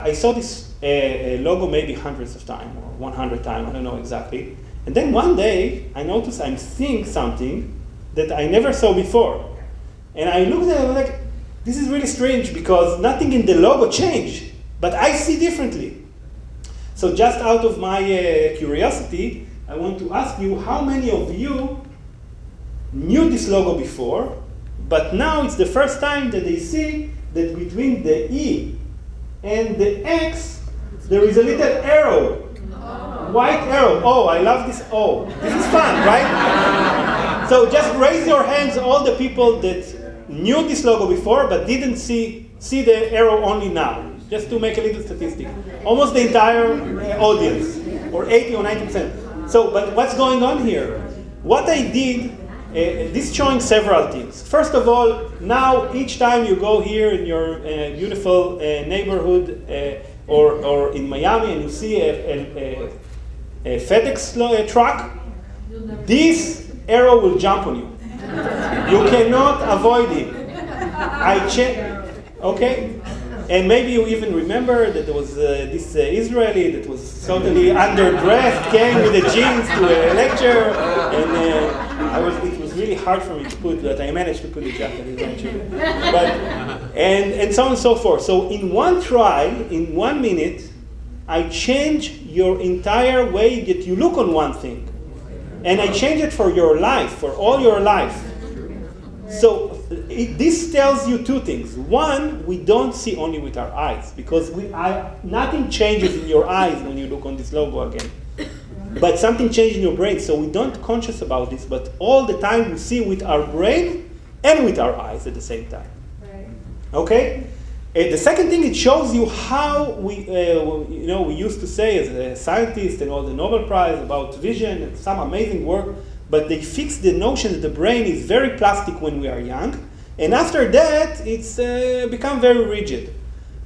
I saw this logo maybe hundreds of times, or 100 times, I don't know exactly. And then one day, I noticed I'm seeing something that I never saw before. And I looked at it and I'm like, this is really strange because nothing in the logo changed, but I see differently. So just out of my curiosity, I want to ask you, how many of you knew this logo before, but now it's the first time that they see that between the E and the X, there is a little arrow, white arrow. Oh, I love this O. This is fun, right? So just raise your hands, all the people that knew this logo before, but didn't see the arrow only now, just to make a little statistic. Almost the entire audience, or 80 or 90%. So, but what's going on here? What I did, this is showing several things. First of all, now each time you go here in your beautiful neighborhood or in Miami and you see a FedEx truck, this arrow will jump on you. You cannot avoid it. Okay? And maybe you even remember that there was this Israeli that was totally underdressed, came with the jeans to a lecture, and it was really hard for me to put that. I managed to put the jacket eventually. And so on and so forth. So in one trial, in 1 minute, I change your entire way that you look on one thing. And I change it for your life, for all your life. So this tells you two things. One, we don't see only with our eyes, because nothing changes in your eyes when you look on this logo again. But something changes in your brain, so we don't conscious about this, but all the time we see with our brain and with our eyes at the same time. Right. Okay? The second thing, it shows you how we used to say as scientists and all the Nobel Prize about vision and some amazing work, but they fixed the notion that the brain is very plastic when we are young, and after that, it's become very rigid.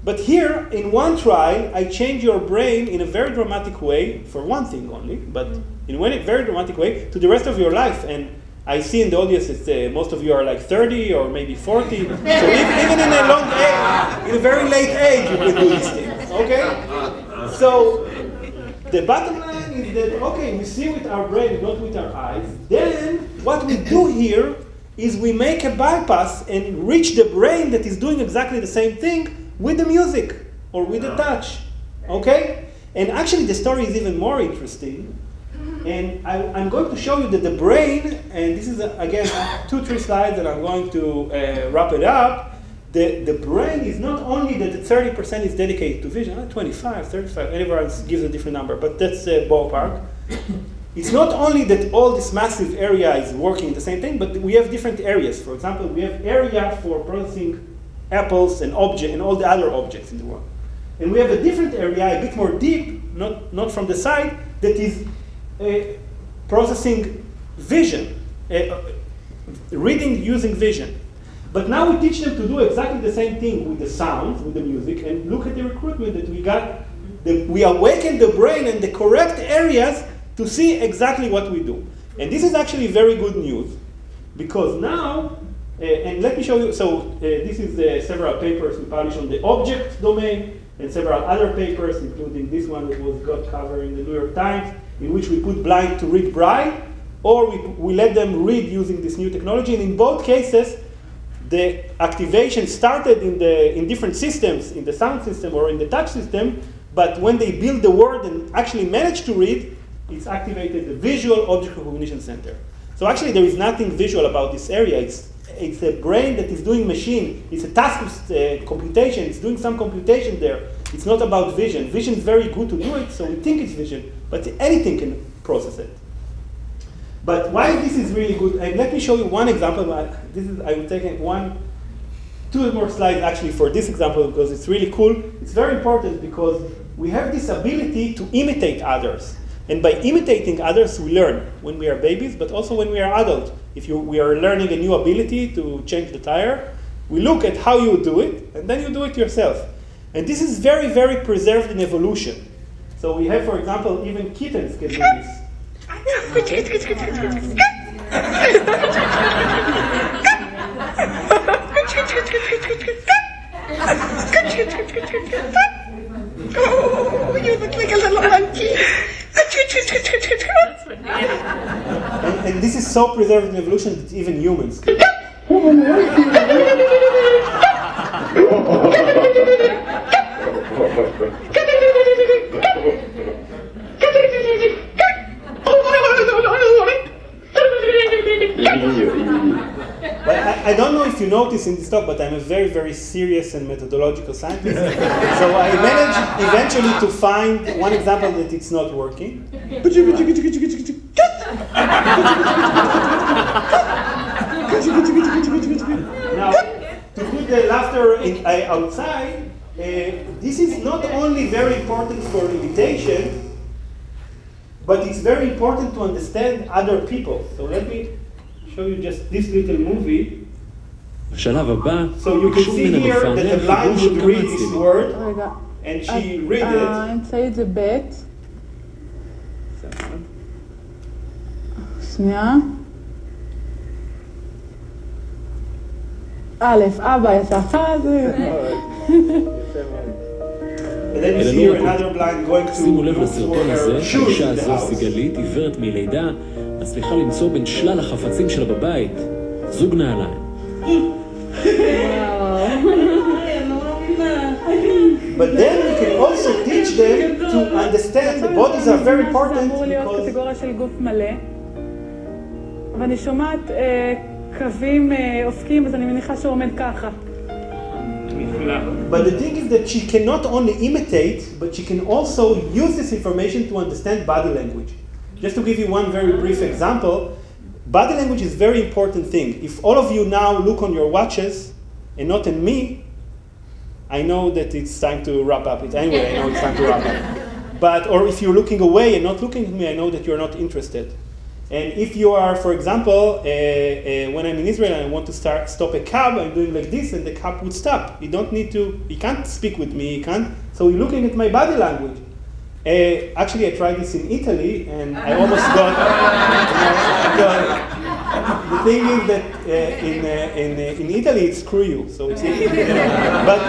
But here, in one trial, I change your brain in a very dramatic way, for one thing only, but in a very dramatic way, to the rest of your life. And I see in the audience that most of you are like 30 or maybe 40. So even in a long age, in a very late age, you can do these things, okay? So the bottom line is that, okay, we see with our brain, not with our eyes. Then what we do here is we make a bypass and reach the brain that is doing exactly the same thing with the music or with the touch, okay? And actually the story is even more interesting. And I'm going to show you that the brain, and this is again 2-3 slides and I'm going to wrap it up. The brain is not only that 30% is dedicated to vision, 25, 35, everyone gives a different number, but that's a ballpark. It's not only that all this massive area is working the same thing, but we have different areas. For example, we have area for processing apples and objects and all the other objects in the world. And we have a different area, a bit more deep, not from the side, that is processing vision, reading using vision. But now we teach them to do exactly the same thing with the sounds, with the music, and look at the recruitment that we got. We awaken the brain and the correct areas to see exactly what we do. And this is actually very good news, because now, and let me show you, so this is several papers we published on the object domain, and several other papers, including this one that got covered in the New York Times, in which we put blind to read Braille, or we let them read using this new technology. And in both cases, the activation started in different systems, in the sound system or in the touch system, but when they build the word and actually manage to read, it's activated the visual object recognition center. So actually there is nothing visual about this area. It's a brain that is doing machine. It's a task of computation. It's doing some computation there. It's not about vision. Vision is very good to do it, so we think it's vision, but anything can process it. But why this is really good, and let me show you one example. I will take 2 more slides actually for this example because it's really cool. It's very important because we have this ability to imitate others. And by imitating others, we learn when we are babies, but also when we are adults. If we are learning a new ability to change the tire, we look at how you do it, and then you do it yourself. And this is very, very preserved in evolution. So we have, for example, even kittens can do this. so preserved in evolution that even humans can. But I don't know if you notice in this talk, but I'm a very, very serious and methodological scientist. So I managed eventually to find one example that it's not working. Now, to put the laughter outside, this is not only very important for imitation, but it's very important to understand other people. So let me show you just this little movie. השלב הבא, So you can see here that the blind would read this word, and she read it. האמצעי זה ב' שנייה. א', אבא יצא. And then you see here another blind going to שימו לב look לסרטון for הזה, her shoes האישה in the הזו house. סיגלית, עיוורת מלידה, מצליחה למצוא בין שלל החפצים שלה בבית, זוג נעליים. But then we can also teach them to understand the bodies are very important זה אמור להיות because קטגוריה של גוף מלא. ואני שומעת קווים אופקים, אז אני מניחה שהוא עומד ככה. But the thing is that she can not only imitate, but she can also use this information to understand body language. Just to give you one very brief example, body language is a very important thing. If all of you now look on your watches and not on me, I know that it's time to wrap up. Anyway, I know it's time to wrap up. But, or if you're looking away and not looking at me, I know that you're not interested. And if you are, for example, when I'm in Israel and I want to stop a cab, I'm doing like this and the cab would stop. You don't need to, you can't speak with me, you can't. So you're looking at my body language. Actually, I tried this in Italy and I almost got, the thing is that in Italy it's screw you. So it's, but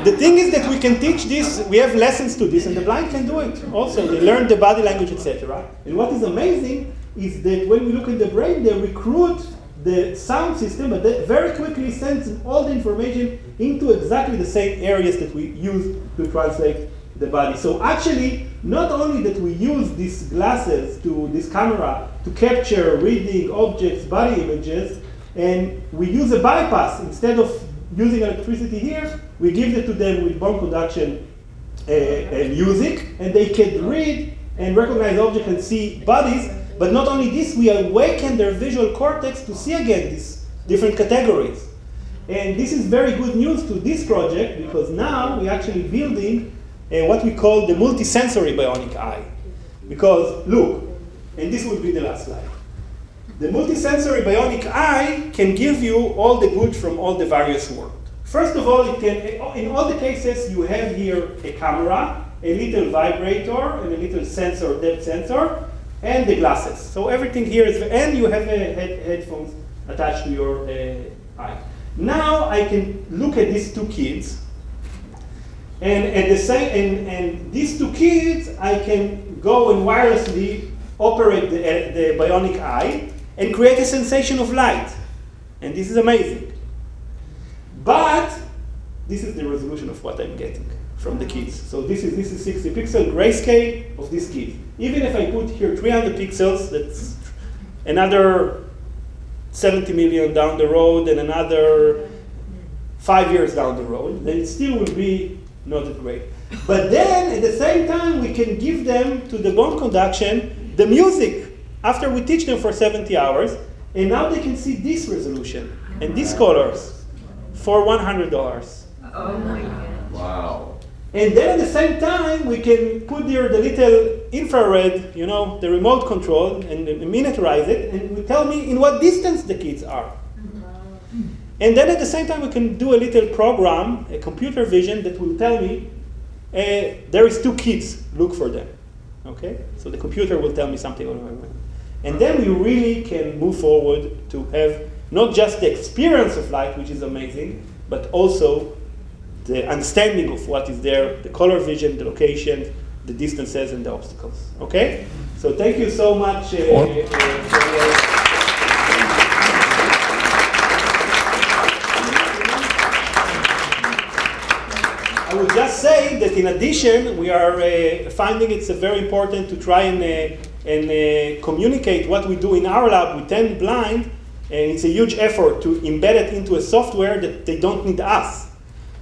the thing is that we can teach this, we have lessons to this and the blind can do it also. They learn the body language, etc. And what is amazing is that when we look at the brain, they recruit the sound system, but they very quickly sends all the information into exactly the same areas that we use to translate the body. So actually, not only that we use these glasses to this camera to capture reading objects, body images, and we use a bypass instead of using electricity here, we give it to them with bone conduction music, and they can read and recognize objects and see bodies. But not only this, we awaken their visual cortex to see again these different categories. And this is very good news to this project because now we're actually building what we call the multisensory bionic eye. Because look, and this will be the last slide. The multisensory bionic eye can give you all the good from all the various worlds. First of all, it can, in all the cases, you have here a camera, a little vibrator, and a little sensor, depth sensor, and the glasses. So everything here is, and you have headphones attached to your eye. Now I can look at these two kids, and at the same, and these two kids, I can go and wirelessly operate the bionic eye and create a sensation of light. And this is amazing. But this is the resolution of what I'm getting from the kids. So this is 60 pixel grayscale of these kids. Even if I put here 300 pixels, that's another 70 million down the road and another 5 years down the road, then it still will be not that great. But then at the same time, we can give them to the bone conduction the music after we teach them for 70 hours, and now they can see this resolution and these colors for $100. Oh my God. Wow. And then at the same time, we can put here the little infrared, you know, the remote control, and miniaturize it, and we tell me in what distance the kids are. And then at the same time, we can do a little program, a computer vision that will tell me, there is 2 kids, look for them. Okay? So the computer will tell me something. And then we really can move forward to have not just the experience of light, which is amazing, but also the understanding of what is there, the color vision, the location, the distances, and the obstacles. Okay? So thank you so much for your will just say that in addition, we are finding it's very important to try and communicate what we do in our lab with 10 blind, and it's a huge effort to embed it into a software that they don't need us.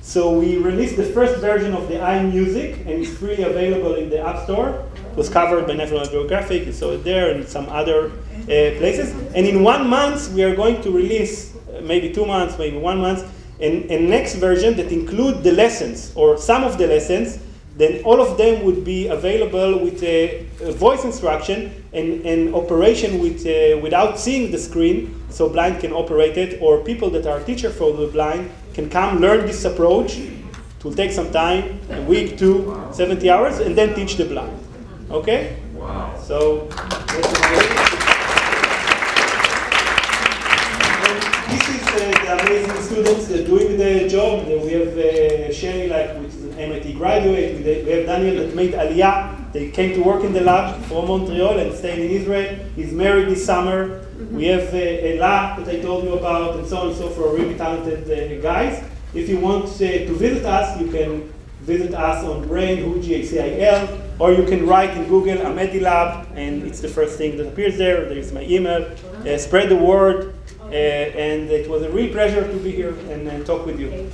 So we released the first version of the iMusic, and it's freely available in the App Store. It was covered by National Geographic, you saw it there, and some other places. And in 1 month, we are going to release, maybe 2 months, maybe 1 month, a next version that include the lessons, or some of the lessons. Then all of them would be available with a voice instruction and operation without seeing the screen, so blind can operate it, or people that are teachers for the blind can come learn this approach. It will take some time, a week, 2, 70 hours, and then teach the blind. Okay? Wow. So, this is the amazing students that are doing the job. We have Sherry, which is an MIT graduate. We have Daniel that made Aliyah. They came to work in the lab from Montreal and stayed in Israel. He's married this summer. We have Ella that I told you about, and so on and so forth, really talented guys. If you want to visit us, you can visit us on Brain, HUGACIL, or you can write in Google Amedi Lab, and it's the first thing that appears there. There is my email. Spread the word, and it was a real pleasure to be here and talk with you.